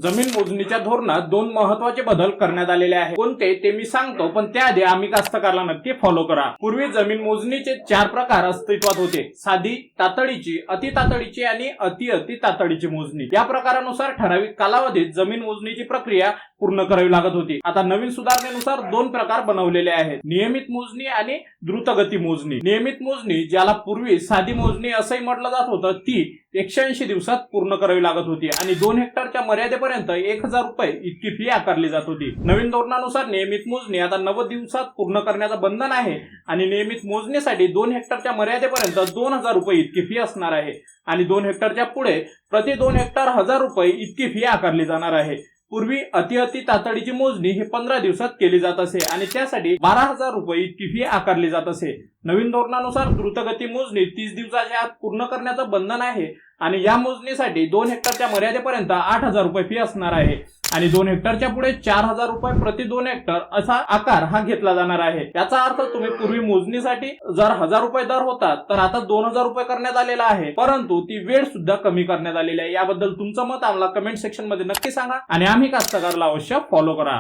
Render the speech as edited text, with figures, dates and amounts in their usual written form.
जमीन मोजणीच्या धोरणात दोन महत्त्वाचे बदल करण्यात आलेले आहेत. कोणते ते मी सांगतो, पण त्याआधी आम्ही कास्तकारला नक्की फॉलो करा. पूर्वी जमीन मोजणीचे 4 प्रकार अस्तित्वात होते: साधी, तातडीची, अति तातडीची आणि अति तातडीची मोजणी. या प्रकारानुसार ठराविक कालावधीत जमीन मोजणीची प्रक्रिया पूर्ण करावी लागत होती. आता नवीन सुधारणेनुसार 2 प्रकार बनवलेले आहेत: नियमित मोजणी आणि द्रुतगती मोजणी. नियमित मोजणी, ज्याला पूर्वी साधी मोजणी असंही म्हटलं जात होतं, ती 180 दिवसात पूर्ण करावी लागत होती आणि 2 हेक्टरच्या मर्यादेपर्यंत 1000 रुपये इतकी फी आकारली जात होती. नवीन धोरणानुसार नियमित मोजणी आता 90 दिवसात पूर्ण करण्याचं बंधन आहे आणि नियमित मोजणीसाठी 2 हेक्टरच्या मर्यादेपर्यंत 2000 रुपये इतकी फी असणार आहे आणि 2 हेक्टरच्या पुढे प्रति 2 हेक्टर 1000 रुपये इतकी फी आकारली जाणार आहे. पूर्वी अति तातडीची मोजणी ही 15 दिवसात केली जात असे आणि त्यासाठी 12000 रुपये इतकी फी आकारली जात असे. नवीन धोरणानुसार द्रुतगती मोजणी 30 दिवसाच्या आत पूर्ण करण्याचं बंधन आहे आणि या मोजणीसाठी 2 हेक्टरच्या मर्यादेपर्यंत 8000 रुपये फी असणार आहे आणि 2 हेक्टरच्या पुढे 4000 रुपये प्रति 2 हेक्टर असा आकार हा घेतला जाणार आहे. याचा अर्थ तुम्ही पूर्वी मोजणीसाठी जर 1000 रुपये दर होता, तर आता 2000 रुपये करण्यात आलेला आहे, परंतु ती वेळ सुद्धा कमी करण्यात आलेली आहे. याबद्दल तुमचं मत आम्हाला कमेंट सेक्शन मध्ये नक्की सांगा आणि आम्ही कास्तकारला अवश्य फॉलो करा.